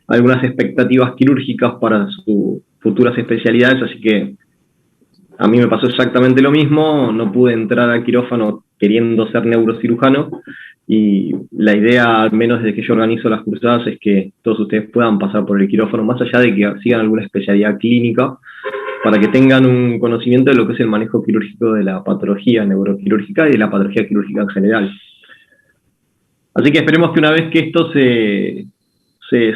algunas expectativas quirúrgicas para sus futuras especialidades, así que a mí me pasó exactamente lo mismo, no pude entrar al quirófano queriendo ser neurocirujano, y la idea, al menos desde que yo organizo las cursadas, es que todos ustedes puedan pasar por el quirófano, más allá de que sigan alguna especialidad clínica, para que tengan un conocimiento de lo que es el manejo quirúrgico de la patología neuroquirúrgica y de la patología quirúrgica en general. Así que esperemos que una vez que esto se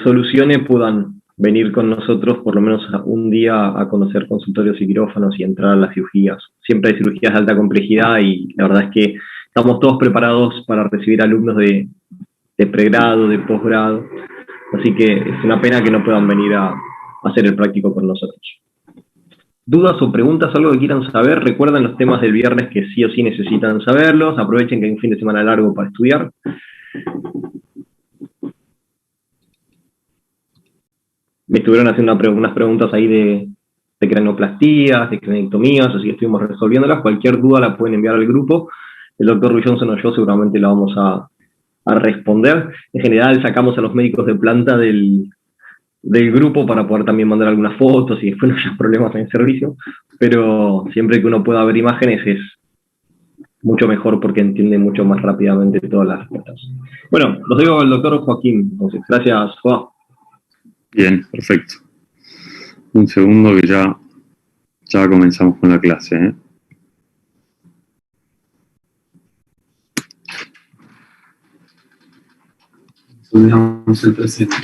solucione puedan venir con nosotros por lo menos un día a conocer consultorios y quirófanos y entrar a las cirugías. Siempre hay cirugías de alta complejidad y la verdad es que estamos todos preparados para recibir alumnos de pregrado, de posgrado, así que es una pena que no puedan venir a hacer el práctico con nosotros. ¿Dudas o preguntas, algo que quieran saber? Recuerden los temas del viernes que sí o sí necesitan saberlos, aprovechen que hay un fin de semana largo para estudiar. Me estuvieron haciendo unas preguntas ahí de cranoplastías, de cranectomías, así que estuvimos resolviéndolas. Cualquier duda la pueden enviar al grupo. El doctor Ruiz Johnson o yo seguramente la vamos a responder. En general sacamos a los médicos de planta del grupo para poder también mandar algunas fotos y después no haya problemas en el servicio, pero siempre que uno pueda ver imágenes es mucho mejor porque entiende mucho más rápidamente todas las respuestas. Bueno, los digo al doctor Joaquín, entonces, gracias, Joa. Bien, perfecto. Un segundo que ya comenzamos con la clase, ¿eh? Subimos el presente.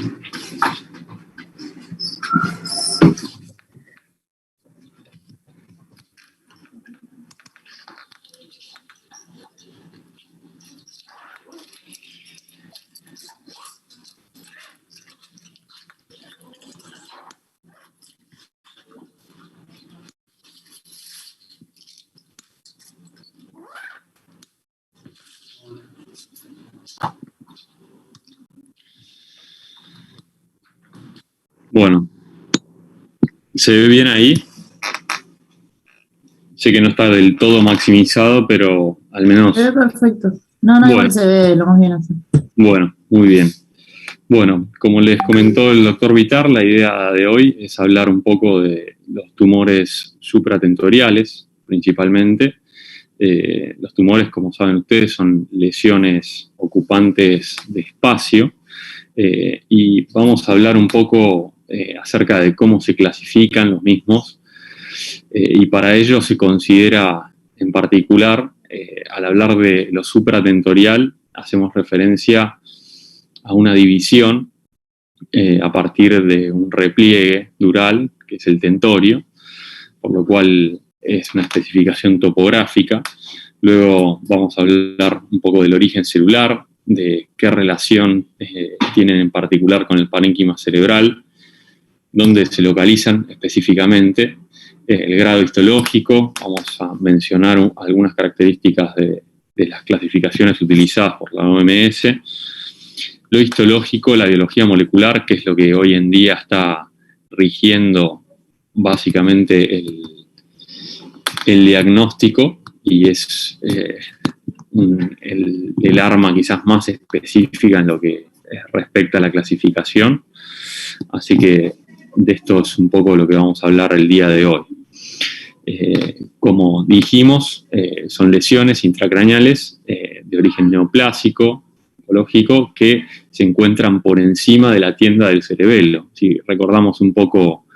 Bueno, ¿se ve bien ahí? Sé que no está del todo maximizado, pero al menos... Se ve perfecto. No, bueno, igual se ve lo más bien así. Bueno, muy bien. Bueno, como les comentó el doctor Vitar, la idea de hoy es hablar un poco de los tumores supratentoriales, principalmente. Los tumores, como saben ustedes, son lesiones ocupantes de espacio, y vamos a hablar un poco acerca de cómo se clasifican los mismos, y para ello se considera en particular, al hablar de lo supratentorial, hacemos referencia a una división a partir de un repliegue dural, que es el tentorio, por lo cual es una especificación topográfica. Luego vamos a hablar un poco del origen celular, de qué relación tienen en particular con el parénquima cerebral, dónde se localizan específicamente, el grado histológico. Vamos a mencionar algunas características de las clasificaciones utilizadas por la OMS, lo histológico, la biología molecular, que es lo que hoy en día está rigiendo básicamente el diagnóstico, y es el arma quizás más específica en lo que respecta a la clasificación. Así que de esto es un poco lo que vamos a hablar el día de hoy. Como dijimos, son lesiones intracraneales de origen neoplásico, oncológico, que se encuentran por encima de la tienda del cerebelo. Si recordamos un poco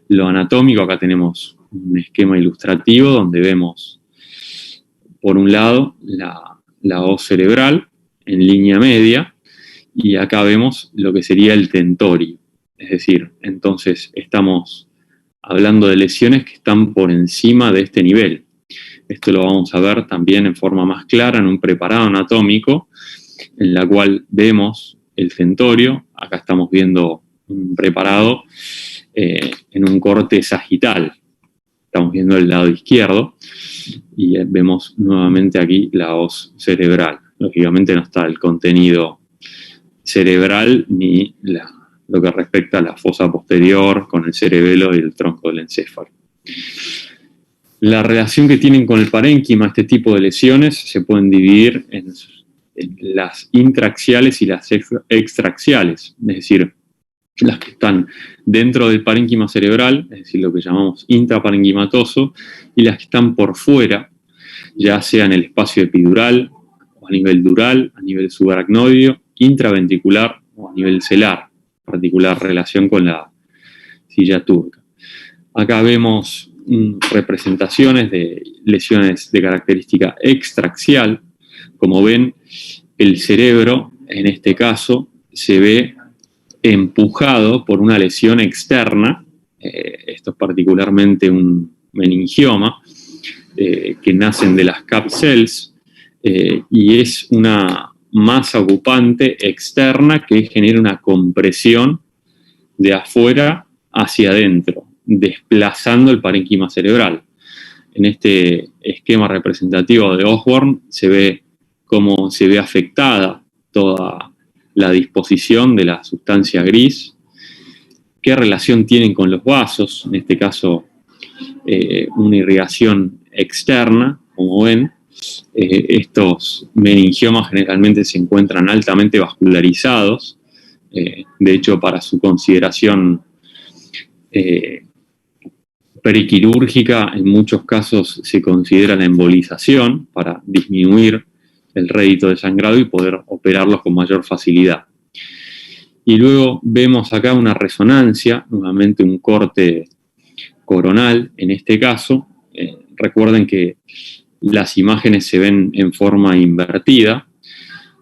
lo anatómico, acá tenemos un esquema ilustrativo donde vemos, por un lado, la hoz cerebral en línea media, y acá vemos lo que sería el tentorio. Es decir, entonces estamos hablando de lesiones que están por encima de este nivel. Esto lo vamos a ver también en forma más clara en un preparado anatómico, en la cual vemos el tentorio. Acá estamos viendo un preparado en un corte sagital. Estamos viendo el lado izquierdo y vemos nuevamente aquí la hoz cerebral. Lógicamente no está el contenido cerebral ni lo que respecta a la fosa posterior con el cerebelo y el tronco del encéfalo. La relación que tienen con el parénquima, este tipo de lesiones, se pueden dividir en las intraaxiales y las extraaxiales. Es decir, las que están dentro del parénquima cerebral, es decir, lo que llamamos intraparenquimatoso, y las que están por fuera, ya sea en el espacio epidural, o a nivel dural, a nivel subaracnoideo, intraventricular o a nivel celar, particular relación con la silla turca. Acá vemos representaciones de lesiones de característica extraaxial. Como ven, el cerebro, en este caso, se ve empujado por una lesión externa, esto es particularmente un meningioma, que nacen de las cap cells, y es una masa ocupante externa que genera una compresión de afuera hacia adentro, desplazando el parénquima cerebral. En este esquema representativo de Osborn se ve cómo se ve afectada toda la disposición de la sustancia gris, qué relación tienen con los vasos, en este caso una irrigación externa, como ven. Estos meningiomas generalmente se encuentran altamente vascularizados, de hecho para su consideración periquirúrgica en muchos casos se considera la embolización para disminuir el rédito de sangrado y poder operarlos con mayor facilidad. Y luego vemos acá una resonancia, nuevamente un corte coronal en este caso. Recuerden que las imágenes se ven en forma invertida,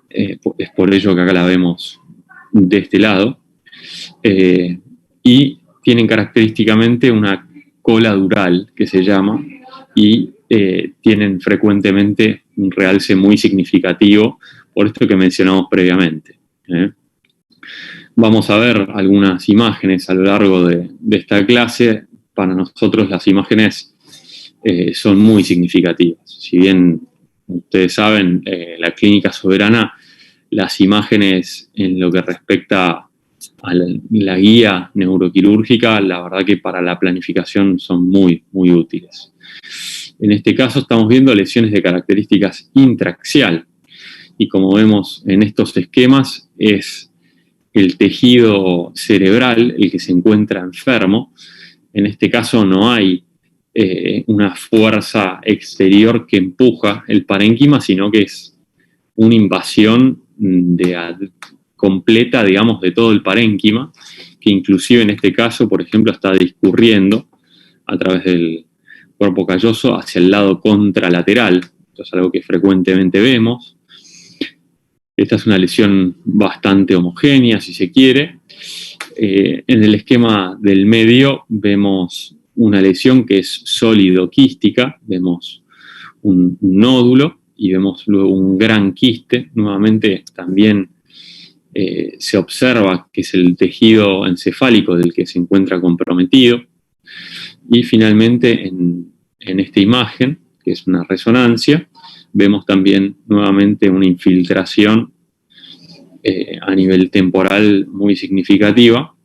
es por ello que acá la vemos de este lado, y tienen característicamente una cola dural, que se llama, y tienen frecuentemente un realce muy significativo, por esto que mencionamos previamente. Vamos a ver algunas imágenes a lo largo de esta clase. Para nosotros las imágenes son muy significativas. Si bien ustedes saben, la clínica soberana, las imágenes en lo que respecta a la guía neuroquirúrgica, la verdad que para la planificación son muy, muy útiles. En este caso estamos viendo lesiones de características intraaxial, y como vemos en estos esquemas, es el tejido cerebral el que se encuentra enfermo. En este caso no hay una fuerza exterior que empuja el parénquima, sino que es una invasión completa, digamos, de todo el parénquima, que inclusive en este caso, por ejemplo, está discurriendo a través del cuerpo calloso hacia el lado contralateral. Esto es algo que frecuentemente vemos. Esta es una lesión bastante homogénea, si se quiere. En el esquema del medio vemos una lesión que es sólido-quística, vemos un nódulo y vemos luego un gran quiste. Nuevamente también se observa que es el tejido encefálico del que se encuentra comprometido. Y finalmente en esta imagen, que es una resonancia, vemos también nuevamente una infiltración a nivel temporal muy significativa,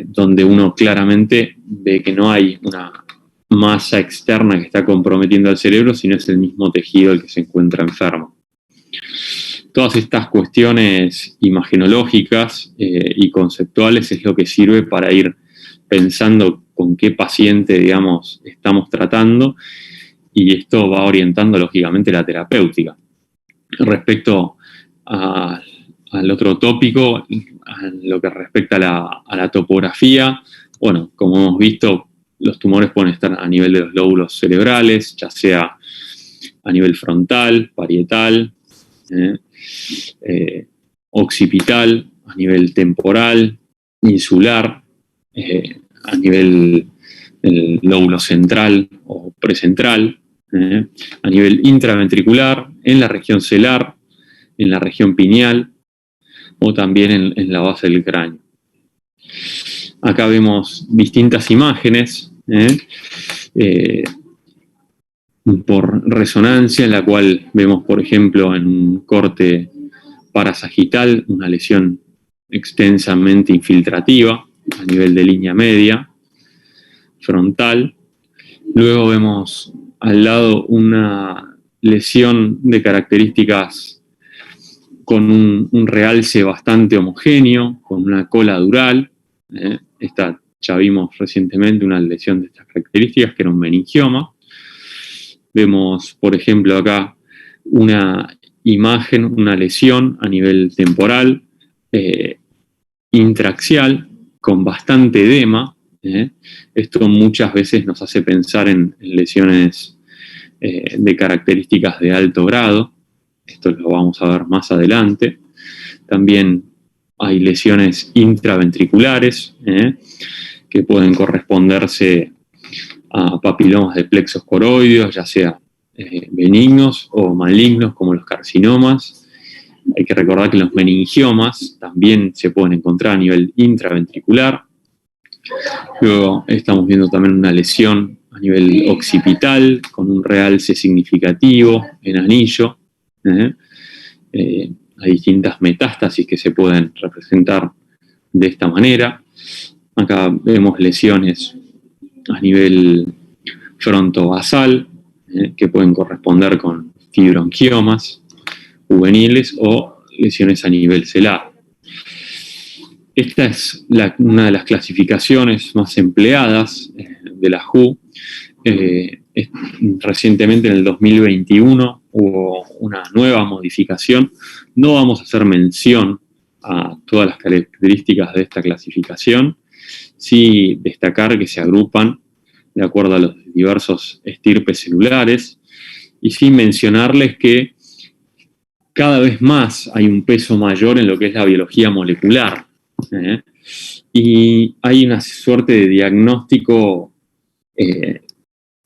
donde uno claramente ve que no hay una masa externa que está comprometiendo al cerebro, sino es el mismo tejido el que se encuentra enfermo. Todas estas cuestiones imagenológicas y conceptuales es lo que sirve para ir pensando con qué paciente, digamos, estamos tratando, y esto va orientando lógicamente la terapéutica. Respecto al otro tópico, a lo que respecta a la topografía, bueno, como hemos visto, los tumores pueden estar a nivel de los lóbulos cerebrales, ya sea a nivel frontal, parietal, occipital, a nivel temporal, insular, a nivel del lóbulo central o precentral, a nivel intraventricular, en la región celar, en la región pineal o también en la base del cráneo. Acá vemos distintas imágenes por resonancia, en la cual vemos, por ejemplo, en un corte parasagital, una lesión extensamente infiltrativa a nivel de línea media, frontal. Luego vemos al lado una lesión de características con un realce bastante homogéneo, con una cola dural. Ya vimos recientemente una lesión de estas características, que era un meningioma. Vemos, por ejemplo, acá una imagen, una lesión a nivel temporal, intraaxial, con bastante edema. Esto muchas veces nos hace pensar en lesiones de características de alto grado. Esto lo vamos a ver más adelante. También hay lesiones intraventriculares que pueden corresponderse a papilomas de plexos coroideos, ya sea benignos o malignos, como los carcinomas. Hay que recordar que los meningiomas también se pueden encontrar a nivel intraventricular. Luego estamos viendo también una lesión a nivel occipital, con un realce significativo en anillo. Hay distintas metástasis que se pueden representar de esta manera. Acá vemos lesiones a nivel frontovasal, que pueden corresponder con fibroangiomas juveniles o lesiones a nivel celar. Esta es una de las clasificaciones más empleadas de la WHO. Recientemente, en el 2021, hubo una nueva modificación. No vamos a hacer mención a todas las características de esta clasificación, sí destacar que se agrupan de acuerdo a los diversos estirpes celulares, y sí mencionarles que cada vez más hay un peso mayor en lo que es la biología molecular, y hay una suerte de diagnóstico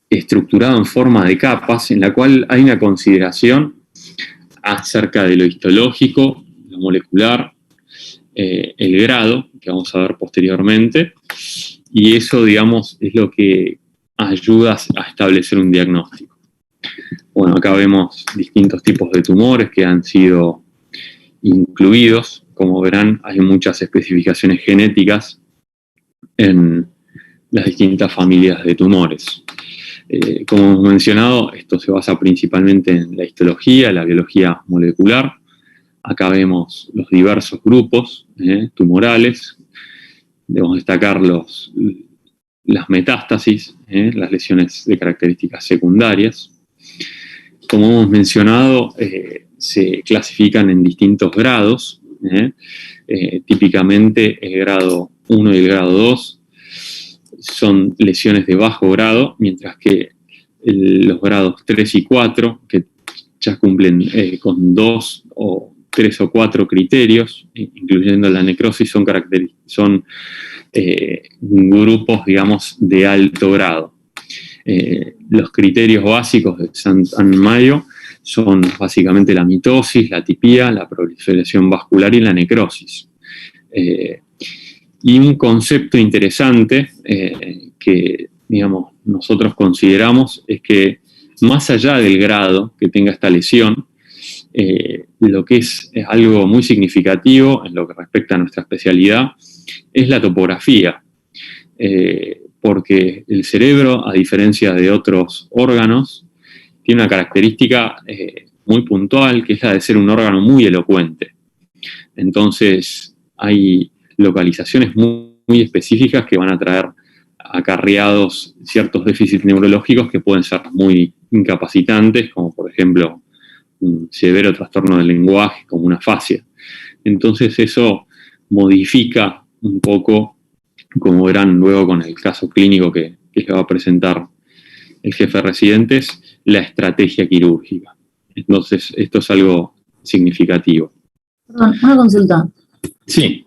estructurado en forma de capas, en la cual hay una consideración acerca de lo histológico, lo molecular, el grado, que vamos a ver posteriormente, y eso, digamos, es lo que ayuda a establecer un diagnóstico. Bueno, acá vemos distintos tipos de tumores que han sido incluidos. Como verán, hay muchas especificaciones genéticas en las distintas familias de tumores. Como hemos mencionado, esto se basa principalmente en la histología, la biología molecular. Acá vemos los diversos grupos tumorales. Debemos destacar las metástasis, las lesiones de características secundarias. Como hemos mencionado, se clasifican en distintos grados. Típicamente el grado 1 y el grado 2 son lesiones de bajo grado, mientras que los grados 3 y 4, que ya cumplen con 2 o 3 o 4 criterios, incluyendo la necrosis, son grupos, digamos, de alto grado. Los criterios básicos de Saint-Anne-Mayo son básicamente la mitosis, la atipia, la proliferación vascular y la necrosis. Y un concepto interesante que, digamos, nosotros consideramos es que más allá del grado que tenga esta lesión, lo que es algo muy significativo en lo que respecta a nuestra especialidad es la topografía, porque el cerebro, a diferencia de otros órganos, tiene una característica muy puntual, que es la de ser un órgano muy elocuente. Entonces, hay localizaciones muy específicas que van a traer acarreados ciertos déficits neurológicos que pueden ser muy incapacitantes, como por ejemplo un severo trastorno del lenguaje, como una afasia. Entonces eso modifica un poco, como verán luego con el caso clínico que le va a presentar el jefe de residentes, la estrategia quirúrgica. Entonces esto es algo significativo. Perdón, una consulta. Sí.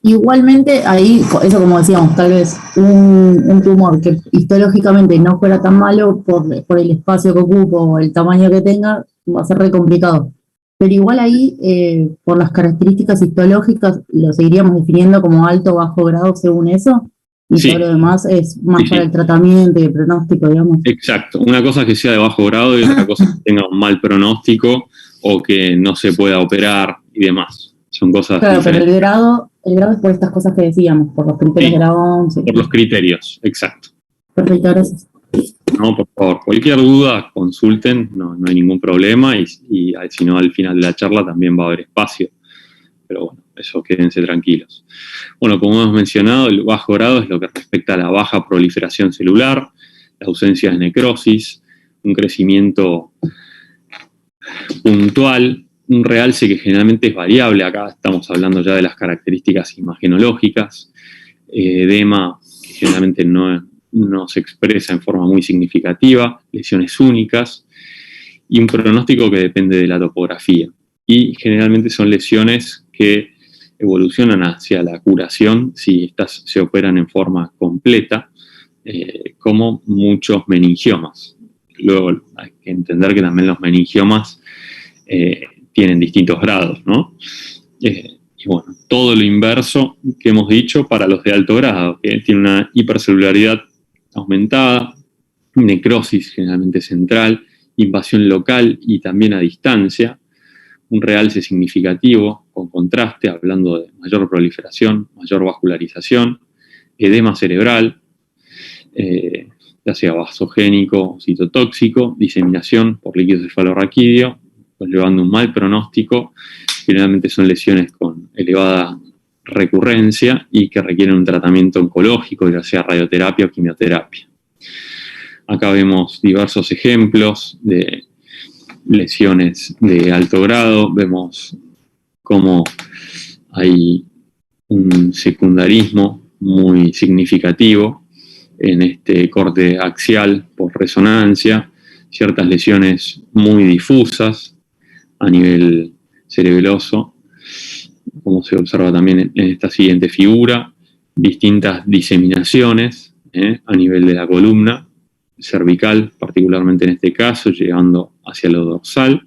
Igualmente, ahí, eso como decíamos, tal vez un tumor que histológicamente no fuera tan malo por el espacio que ocupa o el tamaño que tenga, va a ser re complicado. Pero igual ahí, por las características histológicas, lo seguiríamos definiendo como alto o bajo grado según eso, y sí. todo lo demás es más para el tratamiento y el pronóstico, digamos. Exacto. Una cosa es que sea de bajo grado y otra cosa es que tenga un mal pronóstico o que no se pueda operar y demás. Son cosas claro, diferentes. Pero el grado es por estas cosas que decíamos, por los criterios de la OMS. Por los criterios, exacto. Perfecto, gracias. No, por favor, cualquier duda consulten, no hay ningún problema y si no al final de la charla también va a haber espacio. Pero bueno, eso quédense tranquilos. Bueno, como hemos mencionado, el bajo grado es lo que respecta a la baja proliferación celular, la ausencia de necrosis, un crecimiento puntual, un realce que generalmente es variable. Acá estamos hablando ya de las características imagenológicas, edema que generalmente no se expresa en forma muy significativa, lesiones únicas y un pronóstico que depende de la topografía. Y generalmente son lesiones que evolucionan hacia la curación si estas se operan en forma completa, como muchos meningiomas. Luego hay que entender que también los meningiomas tienen distintos grados, ¿no? Y bueno, todo lo inverso que hemos dicho para los de alto grado, que tienen una hipercelularidad aumentada, necrosis generalmente central, invasión local y también a distancia, un realce significativo con contraste, hablando de mayor proliferación, mayor vascularización, edema cerebral, ya sea vasogénico o citotóxico, diseminación por líquido cefalorraquídeo, llevando un mal pronóstico. Generalmente son lesiones con elevada recurrencia y que requieren un tratamiento oncológico, ya sea radioterapia o quimioterapia. Acá vemos diversos ejemplos de lesiones de alto grado, vemos cómo hay un secundarismo muy significativo en este corte axial por resonancia, ciertas lesiones muy difusas a nivel cerebeloso, como se observa también en esta siguiente figura, distintas diseminaciones a nivel de la columna cervical, particularmente en este caso, llegando hacia lo dorsal,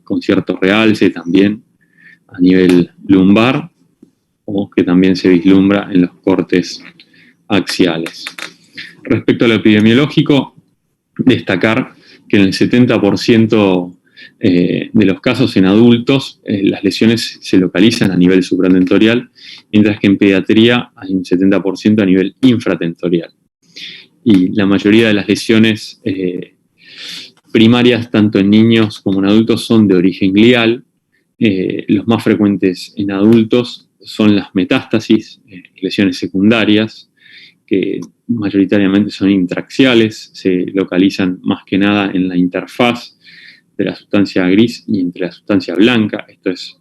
con cierto realce también a nivel lumbar, o que también se vislumbra en los cortes axiales. Respecto a lo epidemiológico, destacar que en el 70% de los casos en adultos las lesiones se localizan a nivel supratentorial, mientras que en pediatría hay un 70% a nivel infratentorial. Y la mayoría de las lesiones primarias, tanto en niños como en adultos, son de origen glial. Los más frecuentes en adultos son las metástasis, lesiones secundarias, que mayoritariamente son intraxiales, se localizan más que nada en la interfaz de la sustancia gris y entre la sustancia blanca. Esto es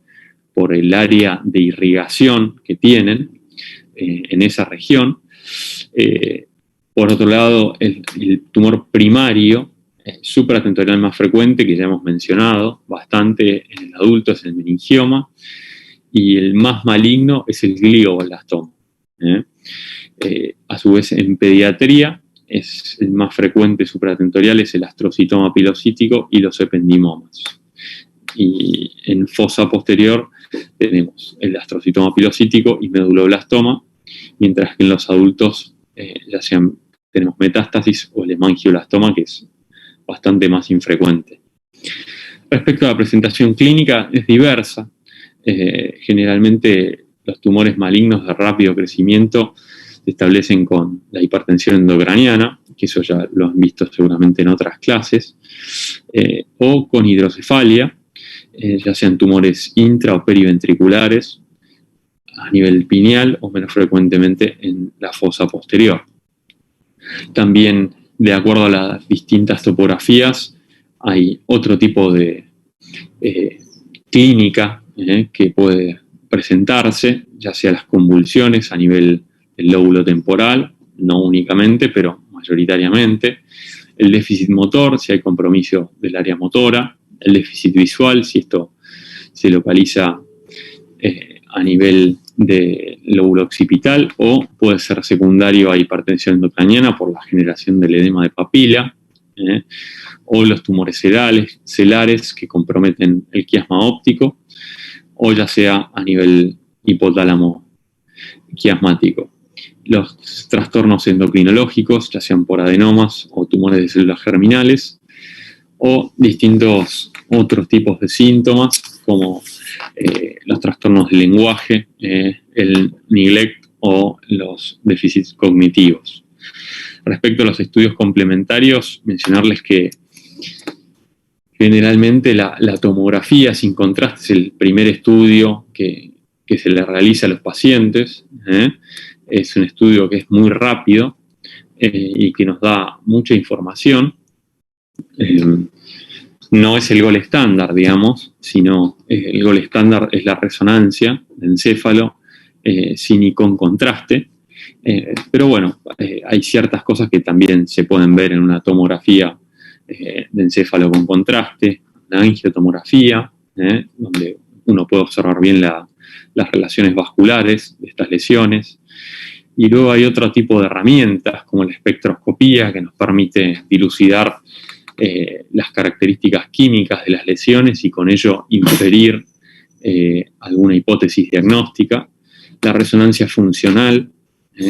por el área de irrigación que tienen en esa región. Por otro lado, el tumor primario supratentorial más frecuente, que ya hemos mencionado bastante en el adulto, es el meningioma, y el más maligno es el glioblastoma. A su vez, en pediatría, es el más frecuente supratentorial es el astrocitoma pilocítico y los ependimomas. Y en fosa posterior tenemos el astrocitoma pilocítico y meduloblastoma, mientras que en los adultos ya sean tenemos metástasis o el hemangioblastoma, que es bastante más infrecuente. Respecto a la presentación clínica, es diversa. Generalmente los tumores malignos de rápido crecimiento se establecen con la hipertensión endocraniana, que eso ya lo han visto seguramente en otras clases, o con hidrocefalia, ya sean tumores intra o periventriculares a nivel pineal o menos frecuentemente en la fosa posterior. También, de acuerdo a las distintas topografías, hay otro tipo de clínica que puede presentarse, ya sea las convulsiones a nivel del lóbulo temporal, no únicamente, pero mayoritariamente, el déficit motor, si hay compromiso del área motora, el déficit visual, si esto se localiza a nivel del lóbulo occipital, o puede ser secundario a hipertensión endocraniana por la generación del edema de papila, o los tumores celares que comprometen el quiasma óptico, o ya sea a nivel hipotálamo quiasmático. Los trastornos endocrinológicos, ya sean por adenomas o tumores de células germinales, o distintos otros tipos de síntomas, como los trastornos del lenguaje, el neglect o los déficits cognitivos. Respecto a los estudios complementarios, mencionarles que generalmente la tomografía sin contraste es el primer estudio que se le realiza a los pacientes. Es un estudio que es muy rápido y que nos da mucha información. No es el gol estándar, digamos, sino el gol estándar es la resonancia de encéfalo sin y con contraste. Pero bueno, hay ciertas cosas que también se pueden ver en una tomografía de encéfalo con contraste, una angiotomografía, donde uno puede observar bien las relaciones vasculares de estas lesiones. Y luego hay otro tipo de herramientas, como la espectroscopía, que nos permite dilucidar las características químicas de las lesiones y con ello inferir alguna hipótesis diagnóstica. La resonancia funcional,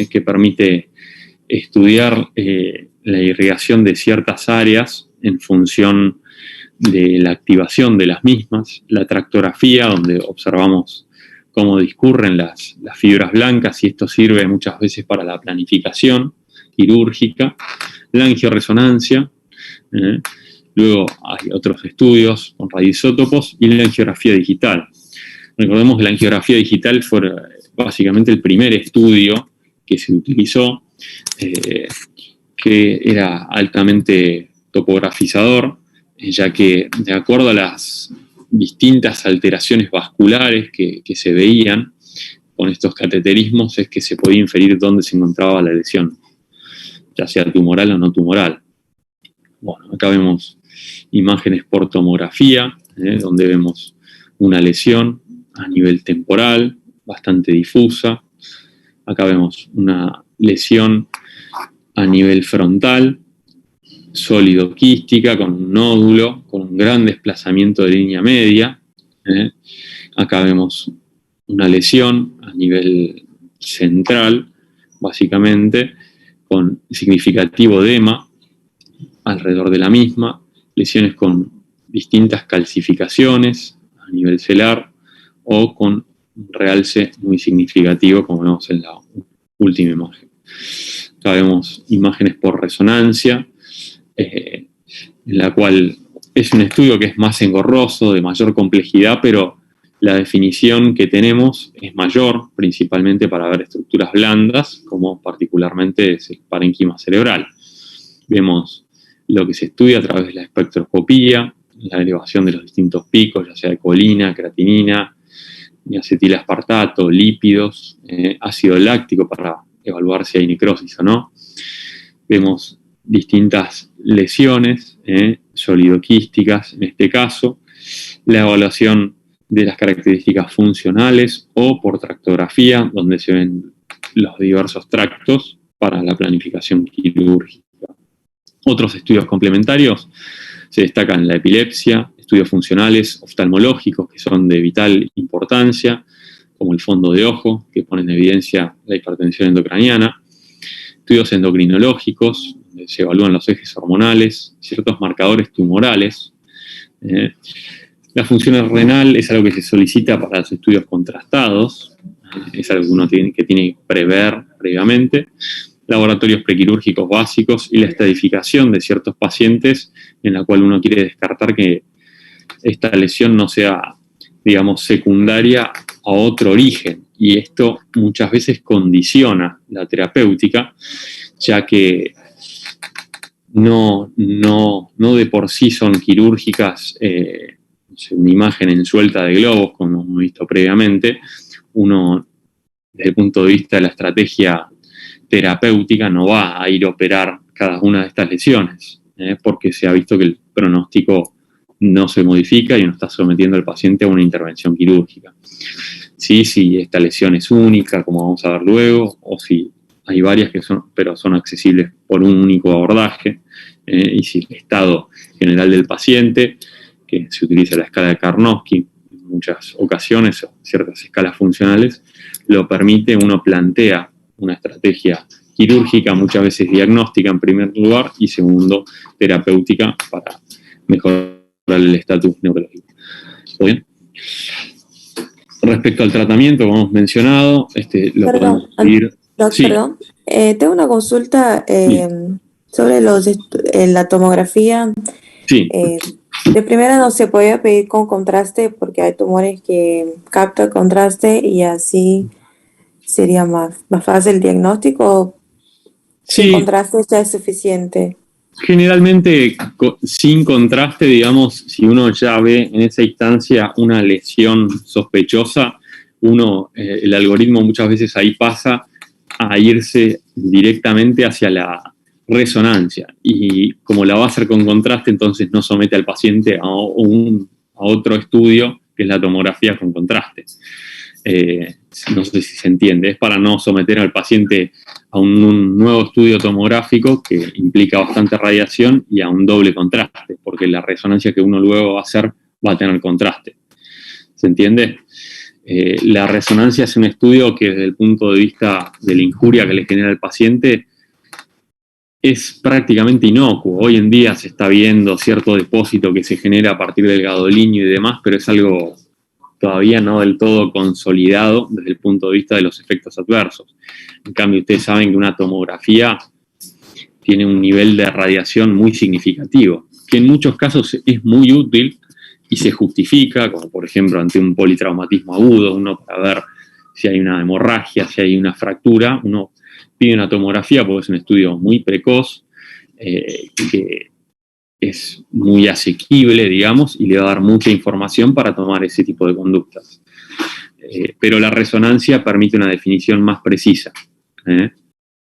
que permite estudiar la irrigación de ciertas áreas en función de la activación de las mismas. La tractografía, donde observamos cómo discurren las fibras blancas, y esto sirve muchas veces para la planificación quirúrgica. La angioresonancia, luego hay otros estudios con radioisótopos, y la angiografía digital. Recordemos que la angiografía digital fue básicamente el primer estudio que se utilizó, que era altamente topografizador, ya que de acuerdo a las distintas alteraciones vasculares que se veían con estos cateterismos es que se podía inferir dónde se encontraba la lesión, ya sea tumoral o no tumoral. Bueno, acá vemos imágenes por tomografía, donde vemos una lesión a nivel temporal, bastante difusa. Acá vemos una lesión a nivel frontal, sólido quística, con un nódulo, con un gran desplazamiento de línea media. Acá vemos una lesión a nivel central, básicamente, con significativo edema alrededor de la misma, lesiones con distintas calcificaciones a nivel celular o con un realce muy significativo, como vemos en la última imagen. Acá vemos imágenes por resonancia, en la cual es un estudio que es más engorroso, de mayor complejidad, pero la definición que tenemos es mayor, principalmente para ver estructuras blandas, como particularmente es el parénquima cerebral. Vemos lo que se estudia a través de la espectroscopía, la elevación de los distintos picos, ya sea de colina, creatinina, acetilaspartato, lípidos, ácido láctico para evaluar si hay necrosis o no. Vemos distintas lesiones, solidoquísticas en este caso, la evaluación de las características funcionales o por tractografía, donde se ven los diversos tractos para la planificación quirúrgica. Otros estudios complementarios se destacan la epilepsia, estudios funcionales oftalmológicos que son de vital importancia, como el fondo de ojo, que pone en evidencia la hipertensión endocraniana, estudios endocrinológicos, donde se evalúan los ejes hormonales, ciertos marcadores tumorales. La función renal es algo que se solicita para los estudios contrastados, es algo que uno tiene que prever previamente. Laboratorios prequirúrgicos básicos y la estadificación de ciertos pacientes en la cual uno quiere descartar que esta lesión no sea, digamos, secundaria a otro origen. Y esto muchas veces condiciona la terapéutica, ya que no de por sí son quirúrgicas, una imagen ensuelta de globos, como hemos visto previamente. Uno, desde el punto de vista de la estrategia terapéutica, no va a ir a operar cada una de estas lesiones, porque se ha visto que el pronóstico no se modifica y uno está sometiendo al paciente a una intervención quirúrgica. Sí, si esta lesión es única, como vamos a ver luego, o si hay varias que son accesibles por un único abordaje, y si el estado general del paciente, que se utiliza la escala de Karnofsky en muchas ocasiones, o ciertas escalas funcionales, lo permite, uno plantea una estrategia quirúrgica, muchas veces diagnóstica en primer lugar, y segundo, terapéutica para mejorar el estatus neurológico. ¿Está bien? Respecto al tratamiento, como hemos mencionado, lo podemos seguir. Sí. Perdón. Tengo una consulta sobre la tomografía. Sí. De primera no se podía pedir con contraste porque hay tumores que captan contraste y así sería más fácil el diagnóstico. Sin contraste ya es suficiente. Generalmente sin contraste, digamos, si uno ya ve en esa instancia una lesión sospechosa, el algoritmo muchas veces ahí pasa a irse directamente hacia la resonancia, y como la va a hacer con contraste, entonces no somete al paciente a otro estudio, que es la tomografía con contraste. No sé si se entiende, es para no someter al paciente a un nuevo estudio tomográfico que implica bastante radiación y a un doble contraste, porque la resonancia que uno luego va a hacer va a tener contraste. ¿Se entiende? La resonancia es un estudio que desde el punto de vista de la injuria que le genera al paciente es prácticamente inocuo. Hoy en día se está viendo cierto depósito que se genera a partir del gadolinio y demás, pero es algo todavía no del todo consolidado desde el punto de vista de los efectos adversos. En cambio, ustedes saben que una tomografía tiene un nivel de radiación muy significativo, que en muchos casos es muy útil y se justifica, como por ejemplo ante un politraumatismo agudo, uno para ver si hay una hemorragia, si hay una fractura, uno pide una tomografía porque es un estudio muy precoz, que es muy asequible, digamos, y le va a dar mucha información para tomar ese tipo de conductas. Pero la resonancia permite una definición más precisa.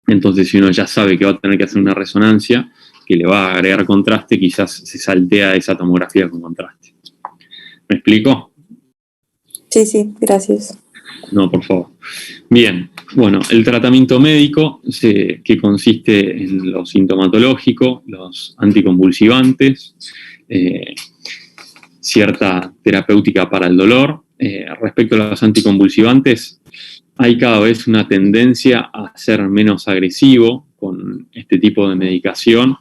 Entonces, si uno ya sabe que va a tener que hacer una resonancia, que le va a agregar contraste, quizás se saltea esa tomografía con contraste. ¿Me explico? Sí, gracias. No, por favor. Bien, bueno, el tratamiento médico que consiste en lo sintomatológico, los anticonvulsivantes, cierta terapéutica para el dolor. Respecto a los anticonvulsivantes, hay cada vez una tendencia a ser menos agresivo con este tipo de medicación,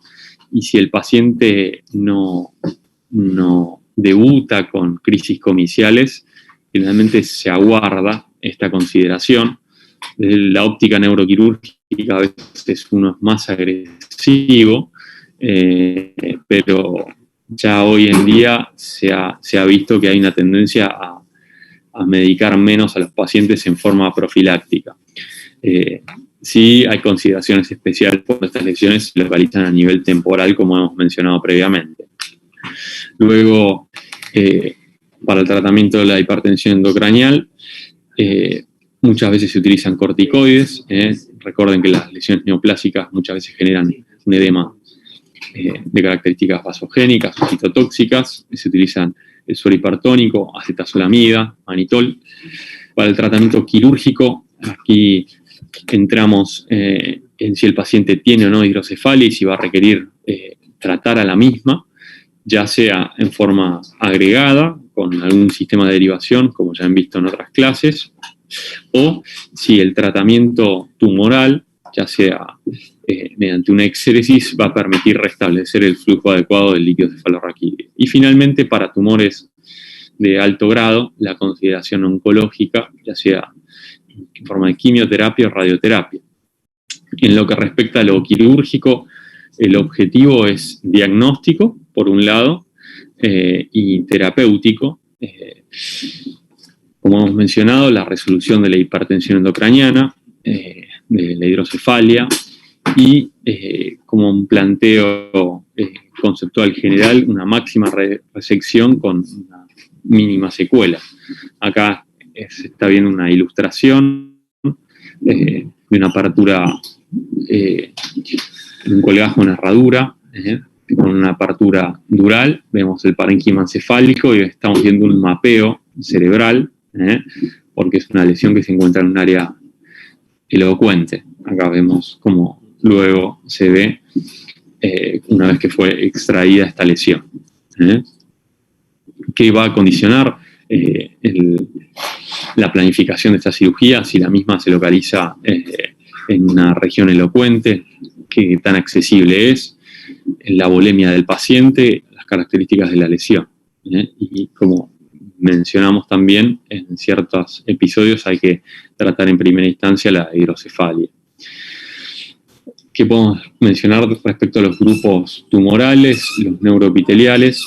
y si el paciente no debuta con crisis comiciales, generalmente se aguarda esta consideración. Desde la óptica neuroquirúrgica a veces uno es más agresivo, pero ya hoy en día se ha visto que hay una tendencia a medicar menos a los pacientes en forma profiláctica. Sí hay consideraciones especiales por estas lesiones, se localizan a nivel temporal, como hemos mencionado previamente. Luego, para el tratamiento de la hipertensión endocranial, muchas veces se utilizan corticoides. Recuerden que las lesiones neoplásicas muchas veces generan un edema de características vasogénicas o citotóxicas. Se utilizan el suero hipertónico, acetazolamida, manitol. Para el tratamiento quirúrgico, aquí entramos en si el paciente tiene o no hidrocefalia y si va a requerir tratar a la misma, ya sea en forma agregada, con algún sistema de derivación, como ya han visto en otras clases, o si el tratamiento tumoral, ya sea mediante una exéresis, va a permitir restablecer el flujo adecuado del líquido cefalorraquídeo. Y finalmente, para tumores de alto grado, la consideración oncológica, ya sea en forma de quimioterapia o radioterapia. En lo que respecta a lo quirúrgico, el objetivo es diagnóstico, por un lado, y terapéutico. Como hemos mencionado, la resolución de la hipertensión endocraniana, de la hidrocefalia, y como un planteo conceptual general, una máxima resección con una mínima secuela. Acá se está viendo una ilustración de una apertura, un colgajo en herradura, con una apertura dural. Vemos el parénquima encefálico y estamos viendo un mapeo cerebral, porque es una lesión que se encuentra en un área elocuente. Acá vemos cómo luego se ve una vez que fue extraída esta lesión. ¿Qué va a condicionar la planificación de esta cirugía? Si la misma se localiza en una región elocuente, qué tan accesible es, la volemia del paciente, las características de la lesión. Y como mencionamos también, en ciertos episodios hay que tratar en primera instancia la hidrocefalia. ¿Qué podemos mencionar respecto a los grupos tumorales, los neuroepiteliales?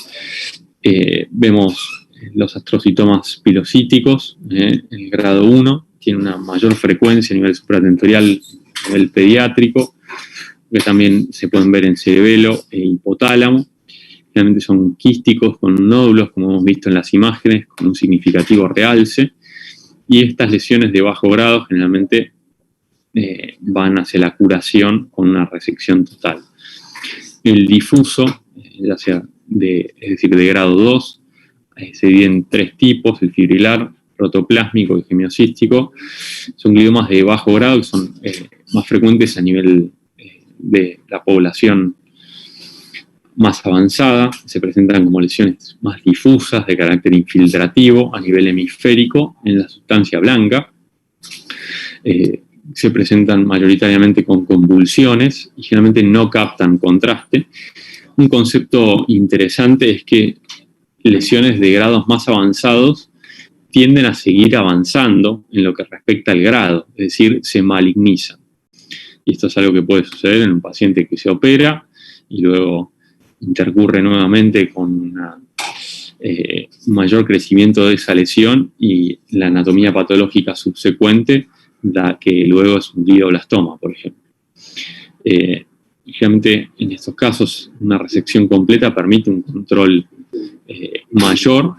Vemos los astrocitomas pilocíticos, el grado 1, tiene una mayor frecuencia a nivel supratentorial, a nivel pediátrico, que también se pueden ver en cerebelo e hipotálamo. Generalmente son quísticos con nódulos, como hemos visto en las imágenes, con un significativo realce. Y estas lesiones de bajo grado generalmente van hacia la curación con una resección total. El difuso, ya sea es decir, de grado 2, se divide en 3 tipos: el fibrilar, protoplásmico y gemiocístico. Son gliomas de bajo grado que son más frecuentes a nivel de la población más avanzada. Se presentan como lesiones más difusas de carácter infiltrativo a nivel hemisférico en la sustancia blanca. Se presentan mayoritariamente con convulsiones y generalmente no captan contraste. Un concepto interesante es que lesiones de grados más avanzados tienden a seguir avanzando en lo que respecta al grado, es decir, se malignizan. Y esto es algo que puede suceder en un paciente que se opera y luego intercurre nuevamente con un mayor crecimiento de esa lesión, y la anatomía patológica subsecuente da que luego es un glioblastoma, por ejemplo. Generalmente en estos casos una resección completa permite un control mayor,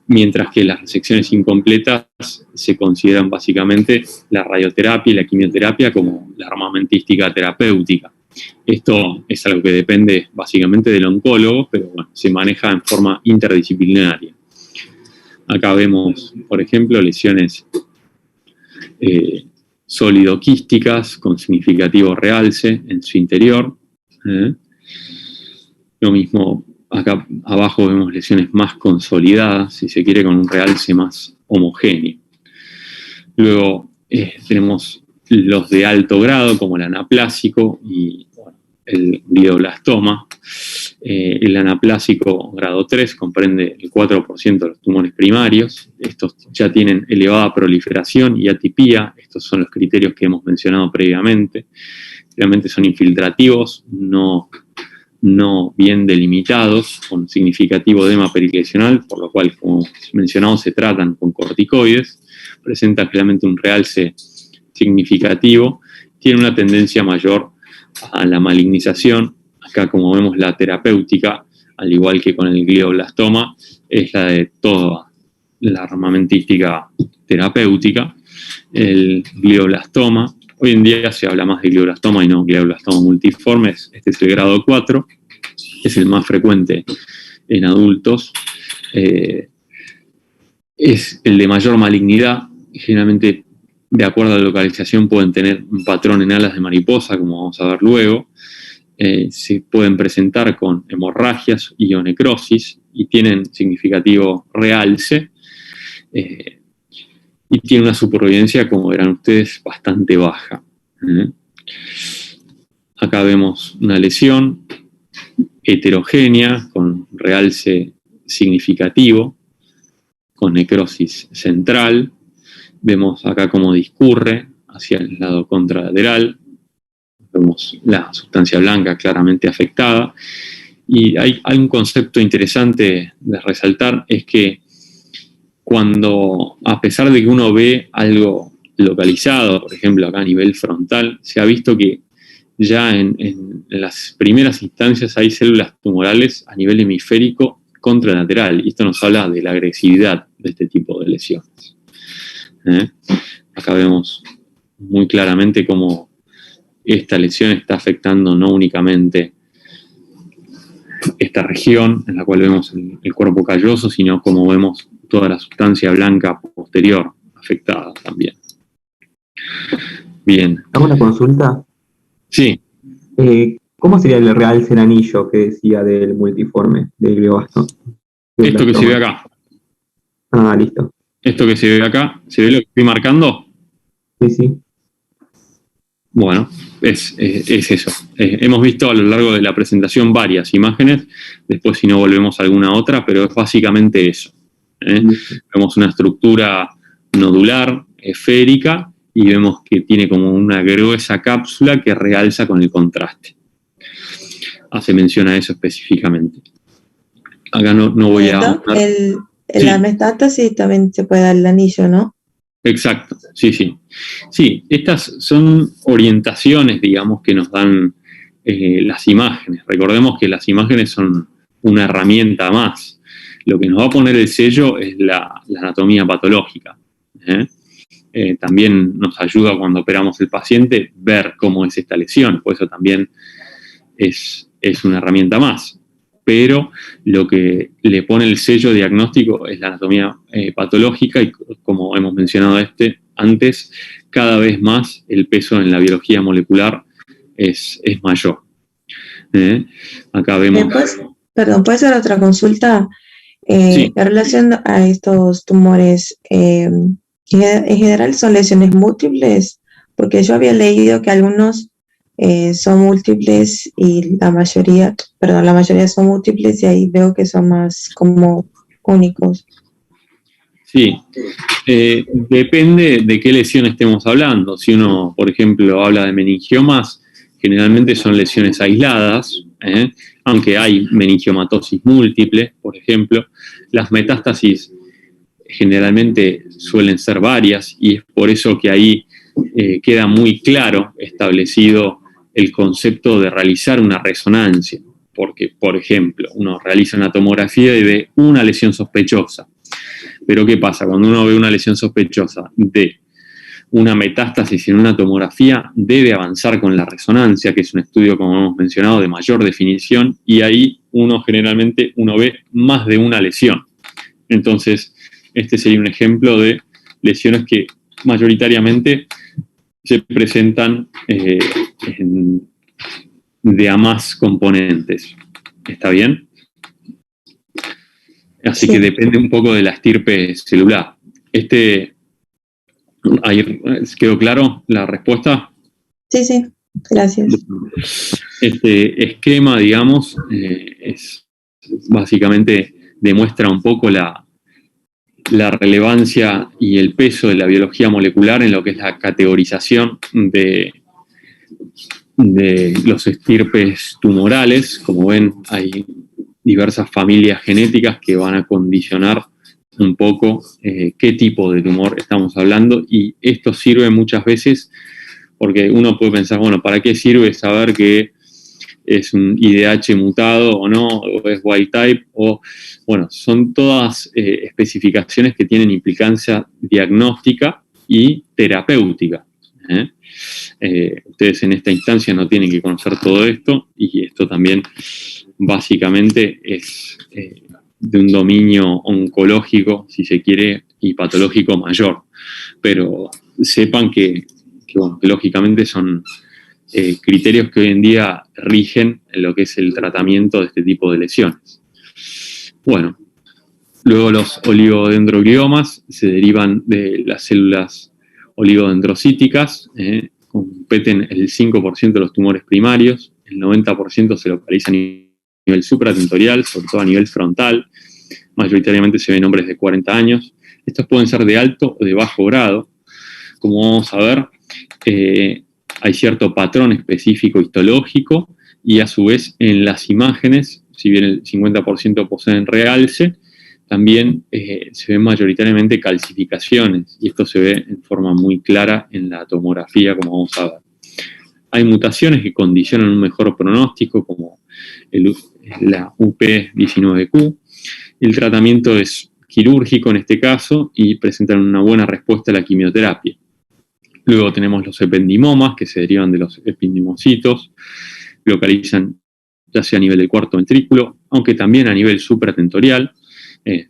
mientras que las resecciones incompletas se consideran básicamente la radioterapia y la quimioterapia como la armamentística terapéutica. Esto es algo que depende básicamente del oncólogo, pero bueno, se maneja en forma interdisciplinaria. Acá vemos, por ejemplo, lesiones sólido-quísticas con significativo realce en su interior. Lo mismo, acá abajo vemos lesiones más consolidadas, si se quiere, con un realce más homogéneo. Luego tenemos los de alto grado, como el anaplásico y el glioblastoma. El anaplásico grado 3 comprende el 4% de los tumores primarios. Estos ya tienen elevada proliferación y atipía. Estos son los criterios que hemos mencionado previamente. Realmente son infiltrativos, no bien delimitados, con significativo edema perilesional, por lo cual, como mencionado, se tratan con corticoides. Presentan claramente un realce significativo, tiene una tendencia mayor a la malignización. Acá, como vemos, la terapéutica, al igual que con el glioblastoma, es la de toda la armamentística terapéutica. El glioblastoma, hoy en día se habla más de glioblastoma y no glioblastoma multiforme. Este es el grado 4, es el más frecuente en adultos. Es el de mayor malignidad. Generalmente, de acuerdo a la localización, pueden tener un patrón en alas de mariposa, como vamos a ver luego. Se pueden presentar con hemorragias y o necrosis, y tienen significativo realce, y tienen una supervivencia, como verán ustedes, bastante baja. Acá vemos una lesión heterogénea con realce significativo, con necrosis central. Vemos acá cómo discurre hacia el lado contralateral. Vemos la sustancia blanca claramente afectada. Y hay un concepto interesante de resaltar, es que cuando, a pesar de que uno ve algo localizado, por ejemplo acá a nivel frontal, se ha visto que ya en las primeras instancias hay células tumorales a nivel hemisférico contralateral, y esto nos habla de la agresividad de este tipo de lesiones. Acá vemos muy claramente cómo esta lesión está afectando no únicamente esta región en la cual vemos el cuerpo calloso, sino como vemos toda la sustancia blanca posterior afectada también. Bien. ¿Hago una consulta? Sí. ¿Cómo sería el realce en anillo que decía del multiforme, del glioblastoma? Esto que se ve acá. Ah, listo. Esto que se ve acá, ¿se ve lo que estoy marcando? Sí, sí. Bueno, es eso. Hemos visto a lo largo de la presentación varias imágenes, después si no volvemos a alguna otra, pero es básicamente eso. Vemos una estructura nodular, esférica, y vemos que tiene como una gruesa cápsula que realza con el contraste. Hace mención a eso específicamente. Acá no voy a... Doc, la metástasis también se puede dar el anillo, ¿no? Exacto, sí. Sí, estas son orientaciones, digamos, que nos dan las imágenes. Recordemos que las imágenes son una herramienta más. Lo que nos va a poner el sello es la anatomía patológica. También nos ayuda cuando operamos el paciente ver cómo es esta lesión, por eso también es una herramienta más. Pero lo que le pone el sello diagnóstico es la anatomía patológica y, como hemos mencionado antes, cada vez más el peso en la biología molecular es mayor. Acá vemos... ¿puede ser otra consulta? Sí. En relación a estos tumores, en general son lesiones múltiples, porque yo había leído que algunos son múltiples y la mayoría son múltiples, y ahí veo que son más como únicos. Sí, depende de qué lesión estemos hablando. Si uno, por ejemplo, habla de meningiomas, generalmente son lesiones aisladas, aunque hay meningiomatosis múltiple, por ejemplo. Las metástasis generalmente suelen ser varias, y es por eso que ahí queda muy claro establecido el concepto de realizar una resonancia. Porque, por ejemplo, uno realiza una tomografía y ve una lesión sospechosa. Pero ¿qué pasa? Cuando uno ve una lesión sospechosa de una metástasis en una tomografía, debe avanzar con la resonancia, que es un estudio, como hemos mencionado, de mayor definición, y ahí generalmente uno ve más de una lesión. Entonces, este sería un ejemplo de lesiones que mayoritariamente se presentan de a más componentes. ¿Está bien? Así que depende un poco de la estirpe celular. ¿Ahí quedó claro la respuesta? Sí, gracias. Este esquema, digamos, básicamente demuestra un poco la relevancia y el peso de la biología molecular en lo que es la categorización de los estirpes tumorales. Como ven, hay diversas familias genéticas que van a condicionar un poco qué tipo de tumor estamos hablando, y esto sirve muchas veces porque uno puede pensar, bueno, ¿para qué sirve saber que es un IDH mutado o no, o es wild type? O, bueno, son todas especificaciones que tienen implicancia diagnóstica y terapéutica. Ustedes en esta instancia no tienen que conocer todo esto, y esto también básicamente es de un dominio oncológico, si se quiere, y patológico mayor. Pero sepan que lógicamente son criterios que hoy en día rigen en lo que es el tratamiento de este tipo de lesiones. Bueno, luego los oligodendrogliomas se derivan de las células oligodendrocíticas, competen el 5% de los tumores primarios, el 90% se localiza a nivel supratentorial, sobre todo a nivel frontal. Mayoritariamente se ven hombres de 40 años. Estos pueden ser de alto o de bajo grado. Como vamos a ver, hay cierto patrón específico histológico, y a su vez en las imágenes, si bien el 50% poseen realce, también se ven mayoritariamente calcificaciones, y esto se ve en forma muy clara en la tomografía, como vamos a ver. Hay mutaciones que condicionan un mejor pronóstico, como la UP19Q. El tratamiento es quirúrgico en este caso, y presentan una buena respuesta a la quimioterapia. Luego tenemos los ependimomas, que se derivan de los ependimocitos, localizan ya sea a nivel del cuarto ventrículo, aunque también a nivel supratentorial,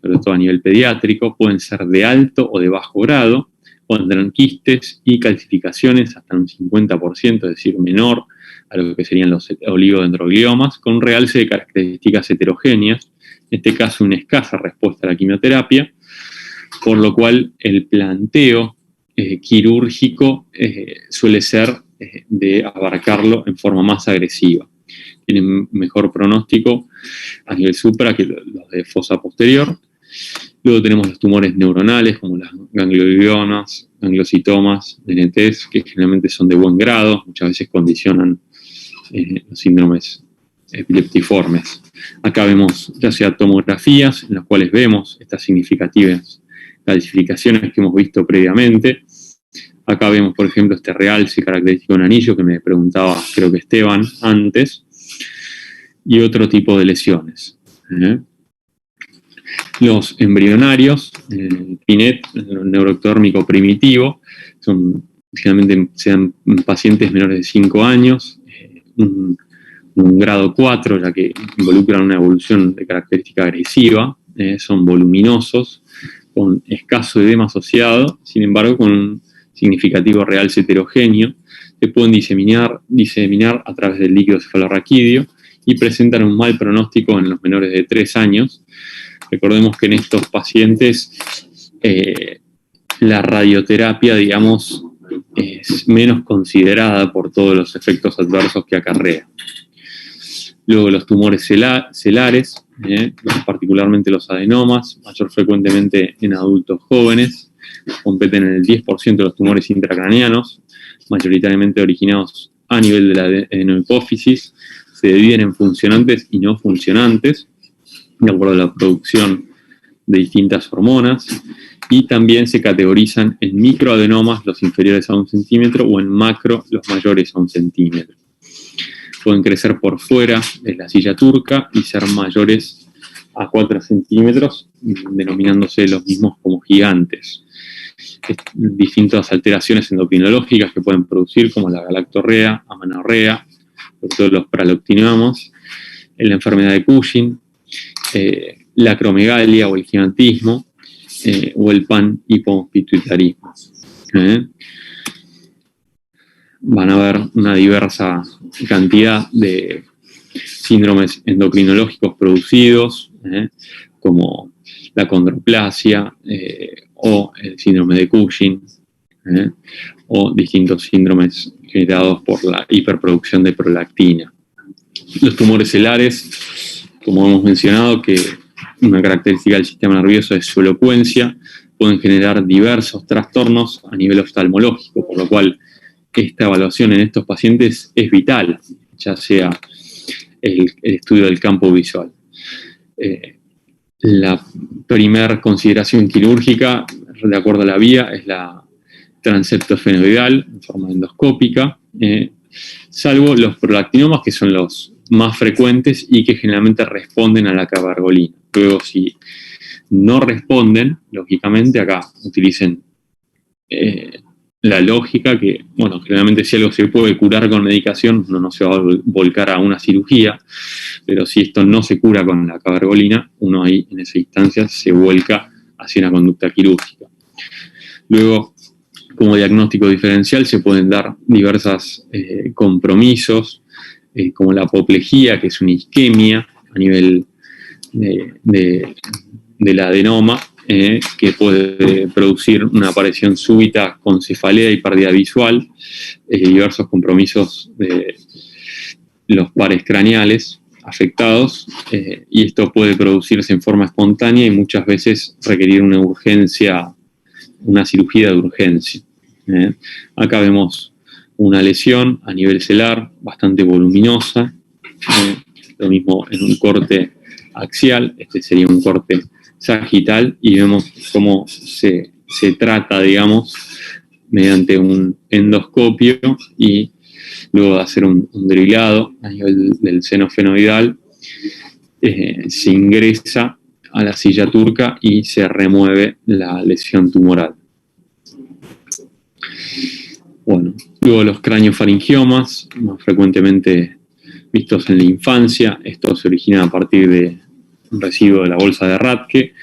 sobre todo a nivel pediátrico. Pueden ser de alto o de bajo grado, pueden tener quistes y calcificaciones hasta un 50%, es decir, menor a lo que serían los oligodendrogliomas, con un realce de características heterogéneas, en este caso una escasa respuesta a la quimioterapia, por lo cual el planteo quirúrgico suele ser de abarcarlo en forma más agresiva. Tienen mejor pronóstico a nivel supra que los de fosa posterior, Luego tenemos los tumores neuronales, como las gangliomas, gangliositomas, DNTs, que generalmente son de buen grado, muchas veces condicionan los síndromes epileptiformes. Acá vemos ya sea tomografías, en las cuales vemos estas significativas calcificaciones que hemos visto previamente. Acá vemos, por ejemplo, este realce característico de un anillo que me preguntaba, creo que Esteban, antes, y otro tipo de lesiones. Los embrionarios, PINET, el neuroectodérmico primitivo, generalmente se dan en pacientes menores de 5 años, un grado 4, ya que involucran una evolución de característica agresiva, son voluminosos, con escaso edema asociado, sin embargo con un significativo realce heterogéneo, se pueden diseminar a través del líquido cefalorraquídeo y presentan un mal pronóstico en los menores de 3 años. Recordemos que en estos pacientes la radioterapia, digamos, es menos considerada por todos los efectos adversos que acarrea. Luego los tumores celares, particularmente los adenomas, mayor frecuentemente en adultos jóvenes, competen en el 10% de los tumores intracraneanos, mayoritariamente originados a nivel de la adenohipófisis, se dividen en funcionantes y no funcionantes, de acuerdo a la producción de distintas hormonas, y también se categorizan en microadenomas, los inferiores a 1 centímetro, o en macro, los mayores a 1 centímetro. Pueden crecer por fuera de la silla turca y ser mayores a 4 centímetros, denominándose los mismos como gigantes. Distintas alteraciones endocrinológicas que pueden producir, como la galactorrea, amenorrea, sobre todo los pralactinamos, la enfermedad de Cushing, la acromegalia o el gigantismo, o el panhipopituitarismo. Van a haber una diversa cantidad de síndromes endocrinológicos producidos, como la condroplasia o el síndrome de Cushing, o distintos síndromes generados por la hiperproducción de prolactina. Los tumores celares, como hemos mencionado, que una característica del sistema nervioso es su elocuencia, pueden generar diversos trastornos a nivel oftalmológico, por lo cual esta evaluación en estos pacientes es vital, ya sea el estudio del campo visual. La primera consideración quirúrgica, de acuerdo a la vía, es la transeptofenoidal en forma endoscópica, salvo los prolactinomas, que son los más frecuentes y que generalmente responden a la cabergolina. Luego, si no responden, lógicamente acá utilicen la lógica que, bueno, generalmente si algo se puede curar con medicación, uno no se va a volcar a una cirugía, pero si esto no se cura con la cabergolina, uno ahí en esa instancia se vuelca hacia una conducta quirúrgica. Luego, como diagnóstico diferencial, se pueden dar diversos compromisos, como la apoplejía, que es una isquemia a nivel del adenoma, que puede producir una aparición súbita con cefalea y pérdida visual, diversos compromisos de los pares craneales afectados, y esto puede producirse en forma espontánea y muchas veces requerir una urgencia, una cirugía de urgencia. Acá vemos una lesión a nivel celar bastante voluminosa, lo mismo en un corte axial, este sería un corte sagital, y vemos cómo se trata, digamos, mediante un endoscopio y luego de hacer un drilado a nivel del seno fenoidal, se ingresa a la silla turca y se remueve la lesión tumoral. Bueno, luego los craneofaringiomas, más frecuentemente vistos en la infancia, esto se origina a partir de un residuo de la bolsa de Rathke.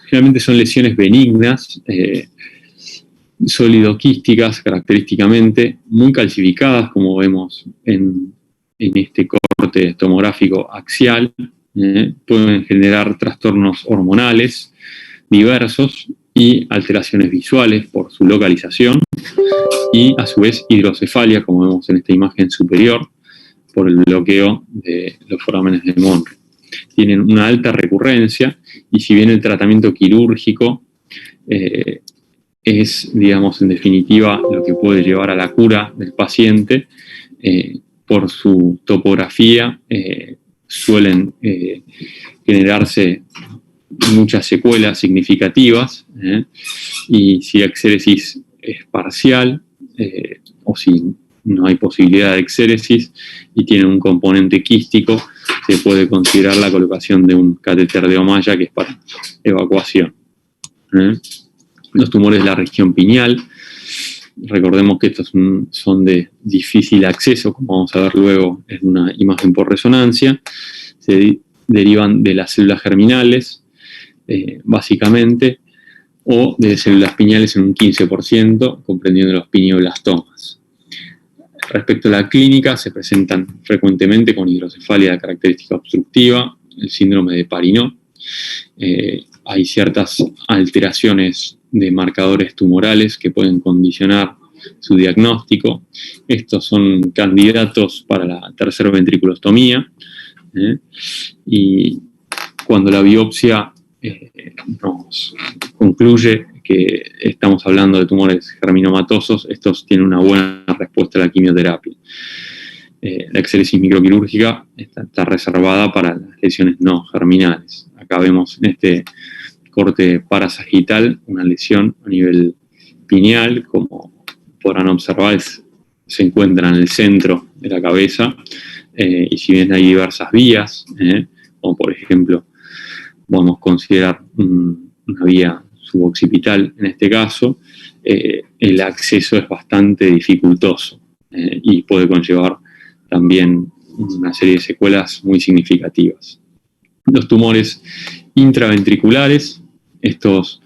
Generalmente son lesiones benignas, sólido-quísticas característicamente, muy calcificadas, como vemos en este corte tomográfico axial. Pueden generar trastornos hormonales diversos y alteraciones visuales por su localización, y a su vez hidrocefalia, como vemos en esta imagen superior, por el bloqueo de los forámenes de Monro. tienen una alta recurrencia, y si bien el tratamiento quirúrgico es, digamos, en definitiva, lo que puede llevar a la cura del paciente, por su topografía suelen generarse muchas secuelas significativas, y si la exéresis es parcial, o si no hay posibilidad de exéresis y tiene un componente quístico, se puede considerar la colocación de un catéter de Ommaya, que es para evacuación. Los tumores de la región pineal, recordemos que estos son de difícil acceso, como vamos a ver luego en una imagen por resonancia, se derivan de las células germinales, básicamente, o de células pineales en un 15%, comprendiendo los pineoblastomas. Respecto a la clínica, se presentan frecuentemente con hidrocefalia de característica obstructiva, el síndrome de Parinot. Hay ciertas alteraciones de marcadores tumorales que pueden condicionar su diagnóstico. Estos son candidatos para la tercera ventriculostomía, y cuando la biopsia nos concluye que estamos hablando de tumores germinomatosos, estos tienen una buena respuesta a la quimioterapia. La exéresis microquirúrgica está reservada para las lesiones no germinales. Acá vemos en este corte parasagital una lesión a nivel pineal, como podrán observar, se encuentra en el centro de la cabeza, y si bien hay diversas vías, como por ejemplo podemos considerar una vía suboccipital en este caso, el acceso es bastante dificultoso, y puede conllevar también una serie de secuelas muy significativas. Los tumores intraventriculares, estos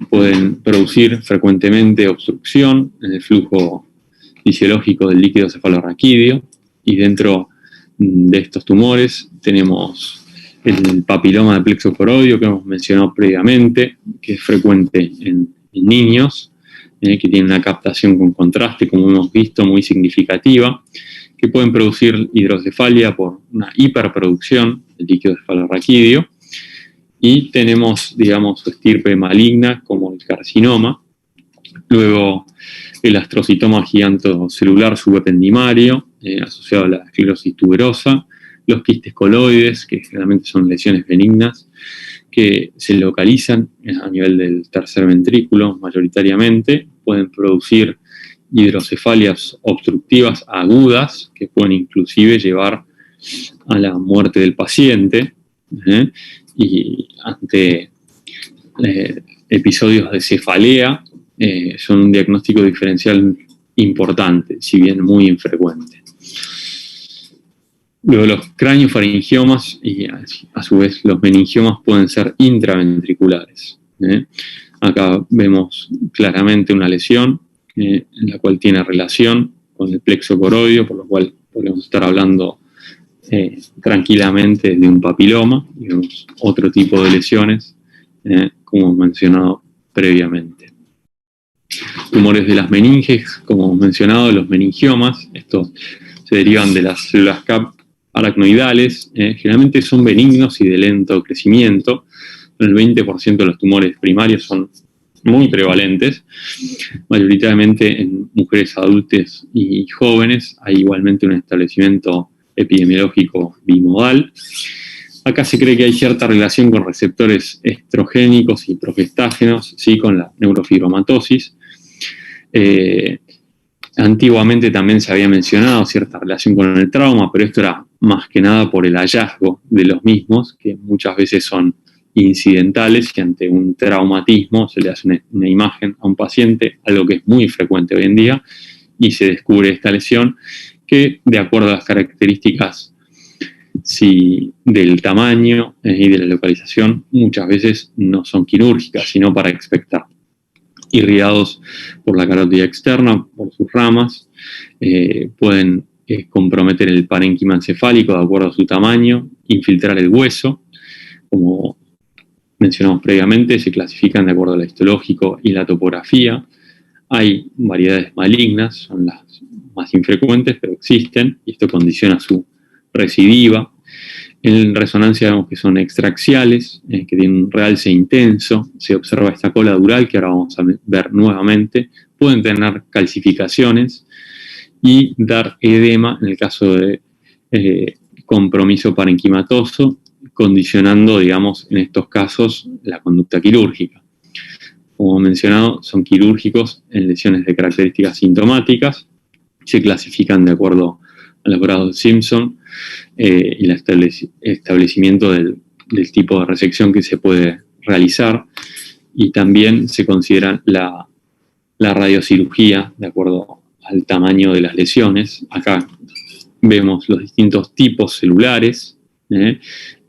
pueden producir frecuentemente obstrucción en el flujo fisiológico del líquido cefalorraquídeo, y dentro de estos tumores tenemos el papiloma de plexo coroidio, que hemos mencionado previamente, que es frecuente en niños, que tiene una captación con contraste, como hemos visto, muy significativa, que pueden producir hidrocefalia por una hiperproducción del líquido cefalorraquídeo, y tenemos, digamos, su estirpe maligna, como el carcinoma. Luego, el astrocitoma gigantocelular subependimario, asociado a la esclerosis tuberosa, los quistes coloides, que generalmente son lesiones benignas, que se localizan a nivel del tercer ventrículo mayoritariamente, pueden producir hidrocefalias obstructivas agudas, que pueden inclusive llevar a la muerte del paciente, y ante episodios de cefalea, son un diagnóstico diferencial importante, si bien muy infrecuente. Luego los cráneo-faringiomas y a su vez los meningiomas pueden ser intraventriculares. Acá vemos claramente una lesión en la cual tiene relación con el plexo coroidio, por lo cual podemos estar hablando tranquilamente de un papiloma, y vemos otro tipo de lesiones, como mencionado previamente. Tumores de las meninges, como hemos mencionado, los meningiomas, estos se derivan de las células CAP aracnoidales, generalmente son benignos y de lento crecimiento. El 20% de los tumores primarios son muy prevalentes, mayoritariamente en mujeres adultas y jóvenes. Hay igualmente un establecimiento epidemiológico bimodal. Acá se cree que hay cierta relación con receptores estrogénicos y progestágenos, sí, con la neurofibromatosis. Antiguamente también se había mencionado cierta relación con el trauma, pero esto era más que nada por el hallazgo de los mismos, que muchas veces son incidentales, que ante un traumatismo se le hace una imagen a un paciente, algo que es muy frecuente hoy en día, y se descubre esta lesión que, de acuerdo a las características del tamaño y de la localización, muchas veces no son quirúrgicas, sino para expectar. Irrigados por la carótida externa, por sus ramas, pueden comprometer el parénquima encefálico de acuerdo a su tamaño, infiltrar el hueso, como mencionamos previamente, se clasifican de acuerdo al histológico y la topografía. Hay variedades malignas, son las más infrecuentes, pero existen, y esto condiciona su recidiva. En resonancia vemos que son extraaxiales, que tienen un realce intenso, se observa esta cola dural que ahora vamos a ver nuevamente, pueden tener calcificaciones y dar edema en el caso de compromiso parenquimatoso, condicionando, digamos, en estos casos la conducta quirúrgica. Como mencionado, son quirúrgicos en lesiones de características sintomáticas, se clasifican de acuerdo a los grados de Simpson y el establecimiento del tipo de resección que se puede realizar, y también se considera la radiocirugía de acuerdo al tamaño de las lesiones. Acá vemos los distintos tipos celulares,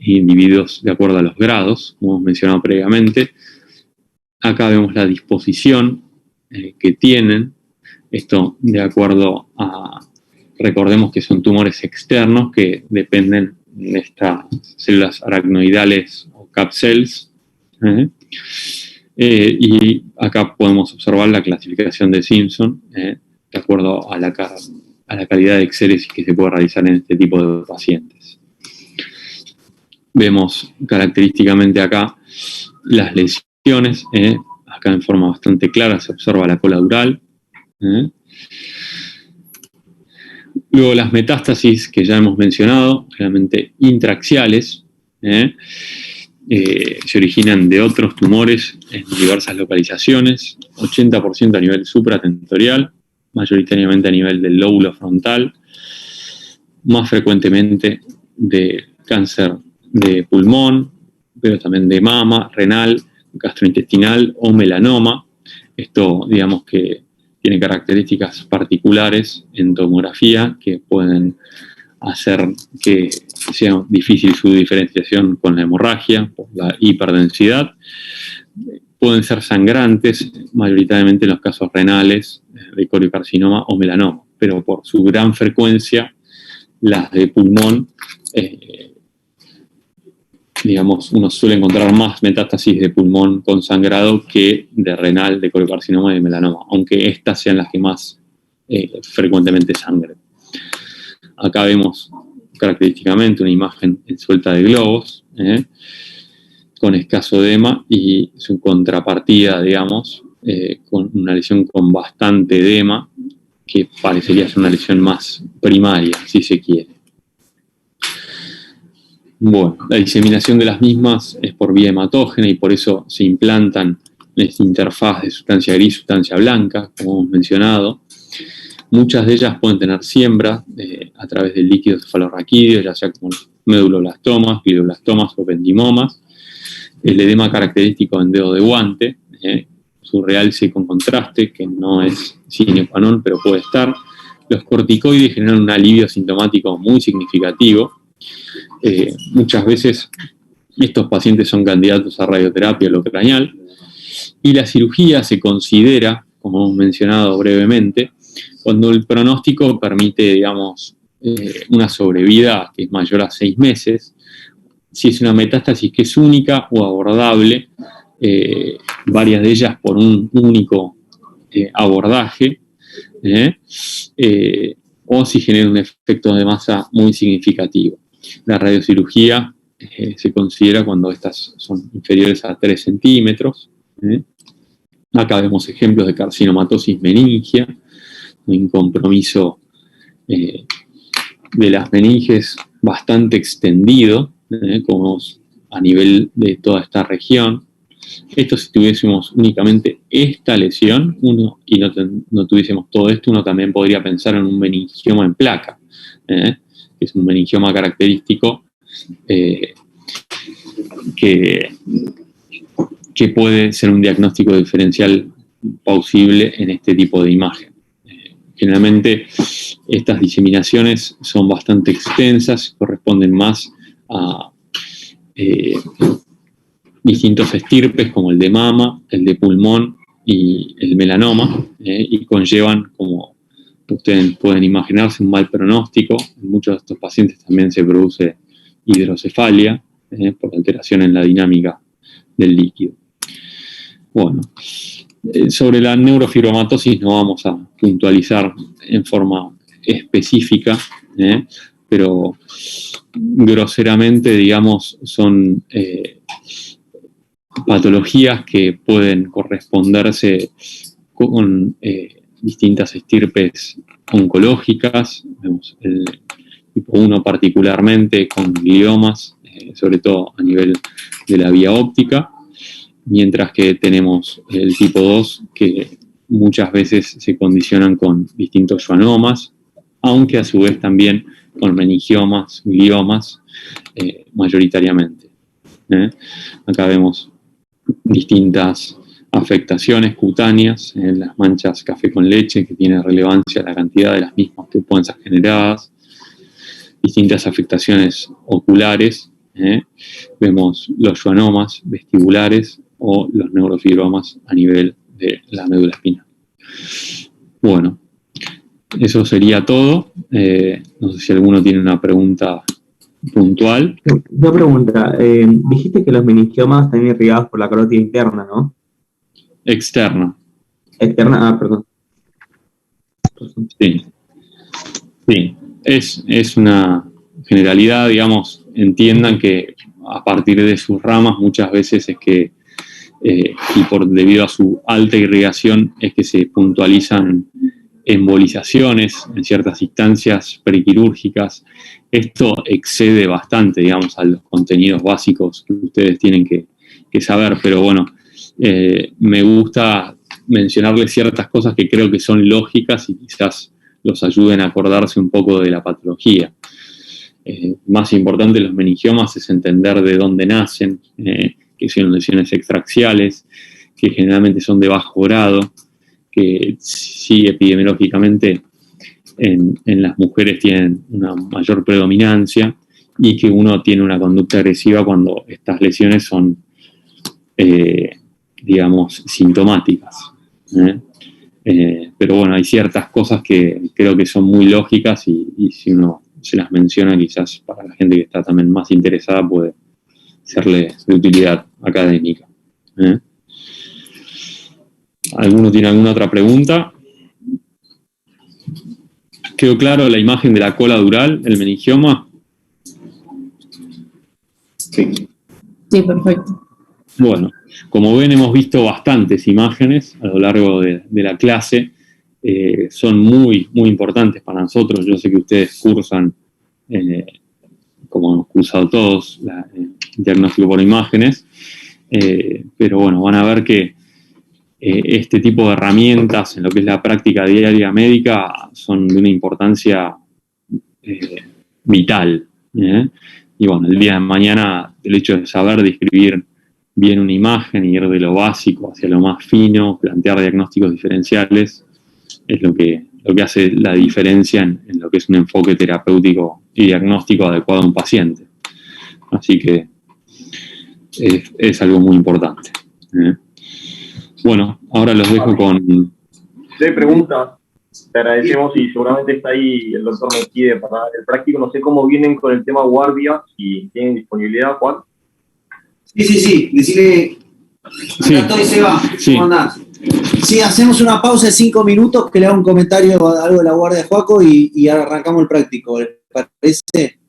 individuos de acuerdo a los grados, como hemos mencionado previamente. Acá vemos la disposición que tienen, esto de acuerdo a, recordemos que son tumores externos que dependen de estas células aracnoidales o cap cells, y acá podemos observar la clasificación de Simpson, de acuerdo a la calidad de exéresis que se puede realizar en este tipo de pacientes. Vemos característicamente acá las lesiones, acá en forma bastante clara se observa la cola dural. Luego las metástasis que ya hemos mencionado, realmente intraaxiales, se originan de otros tumores en diversas localizaciones, 80% a nivel supratentorial, mayoritariamente a nivel del lóbulo frontal, más frecuentemente de cáncer de pulmón, pero también de mama, renal, gastrointestinal o melanoma. Esto, digamos que tiene características particulares en tomografía que pueden hacer que sea difícil su diferenciación con la hemorragia por la hiperdensidad. Pueden ser sangrantes, mayoritariamente en los casos renales, de coriocarcinoma o melanoma, pero por su gran frecuencia, las de pulmón, digamos, uno suele encontrar más metástasis de pulmón con sangrado que de renal, de coriocarcinoma y de melanoma, aunque estas sean las que más frecuentemente sangren. Acá vemos característicamente una imagen suelta de globos, con escaso edema y su contrapartida, digamos, con una lesión con bastante edema, que parecería ser una lesión más primaria, si se quiere. Bueno, la diseminación de las mismas es por vía hematógena y por eso se implantan en esta interfaz de sustancia gris, sustancia blanca, como hemos mencionado. Muchas de ellas pueden tener siembra a través del líquido cefalorraquídeo, ya sea como meduloblastomas, glioblastomas o ependimomas. El edema característico en dedo de guante, su realce con contraste, que no es sine qua non, pero puede estar. Los corticoides generan un alivio sintomático muy significativo. Muchas veces estos pacientes son candidatos a radioterapia locraneal, y la cirugía se considera, como hemos mencionado brevemente, cuando el pronóstico permite, digamos, una sobrevida que es mayor a 6 meses, si es una metástasis que es única o abordable, varias de ellas por un único abordaje, o si genera un efecto de masa muy significativo. La radiocirugía se considera cuando estas son inferiores a 3 centímetros. Acá vemos ejemplos de carcinomatosis meningia, un compromiso de las meninges bastante extendido, como a nivel de toda esta región. Esto, si tuviésemos únicamente esta lesión y no tuviésemos todo esto, uno también podría pensar en un meningioma en placa, que es un meningioma característico que puede ser un diagnóstico diferencial plausible en este tipo de imagen. Generalmente estas diseminaciones son bastante extensas, corresponden más a distintos estirpes como el de mama, el de pulmón y el melanoma, y conllevan, como ustedes pueden imaginarse, un mal pronóstico. En muchos de estos pacientes también se produce hidrocefalia por alteración en la dinámica del líquido. Bueno, sobre la neurofibromatosis no vamos a puntualizar en forma específica, pero groseramente, digamos, son patologías que pueden corresponderse con distintas estirpes oncológicas, vemos el tipo 1 particularmente con gliomas, sobre todo a nivel de la vía óptica, mientras que tenemos el tipo 2 que muchas veces se condicionan con distintos schwannomas, aunque a su vez también con meningiomas, gliomas, mayoritariamente. Acá vemos distintas afectaciones cutáneas en las manchas café con leche, que tiene relevancia la cantidad de las mismas que pueden ser generadas, distintas afectaciones oculares, vemos los schwannomas vestibulares o los neurofibromas a nivel de la médula espinal. Bueno, eso sería todo. No sé si alguno tiene una pregunta puntual. Una pregunta. Dijiste que los meningiomas están irrigados por la carótida interna, ¿no? Externa. Externa, perdón. Sí. Sí. Es una generalidad, digamos, entiendan que a partir de sus ramas muchas veces es que, y debido a su alta irrigación, es que se puntualizan embolizaciones en ciertas instancias prequirúrgicas. Esto excede bastante, digamos, a los contenidos básicos que ustedes tienen que saber, pero bueno, me gusta mencionarles ciertas cosas que creo que son lógicas y quizás los ayuden a acordarse un poco de la patología. Más importante de los meningiomas es entender de dónde nacen, que son lesiones extraxiales, que generalmente son de bajo grado, que sí epidemiológicamente en las mujeres tienen una mayor predominancia y que uno tiene una conducta agresiva cuando estas lesiones son, digamos, sintomáticas. Pero bueno, hay ciertas cosas que creo que son muy lógicas y si uno se las menciona, quizás para la gente que está también más interesada puede serle de utilidad académica. ¿Alguno tiene alguna otra pregunta? ¿Quedó claro la imagen de la cola dural, el meningioma? Sí. Sí, perfecto. Bueno, como ven, hemos visto bastantes imágenes a lo largo de la clase. Son muy, muy importantes para nosotros. Yo sé que ustedes cursan, como hemos cursado todos, el diagnóstico por imágenes, pero bueno, van a ver que este tipo de herramientas en lo que es la práctica diaria médica son de una importancia vital. Y bueno, el día de mañana el hecho de saber describir bien una imagen y ir de lo básico hacia lo más fino, plantear diagnósticos diferenciales, es lo que hace la diferencia en lo que es un enfoque terapéutico y diagnóstico adecuado a un paciente. Así que es algo muy importante. Bueno, ahora los dejo con... Si hay preguntas, te agradecemos y seguramente está ahí el doctor Mejide para dar el práctico. No sé cómo vienen con el tema guardia, si tienen disponibilidad, Juan. Sí, decirle... Sí. Acá estoy, Seba. Sí. ¿Cómo andás? Sí, hacemos una pausa de 5 minutos, que le haga un comentario, algo de la guardia de Joaco y arrancamos el práctico. ¿Les parece?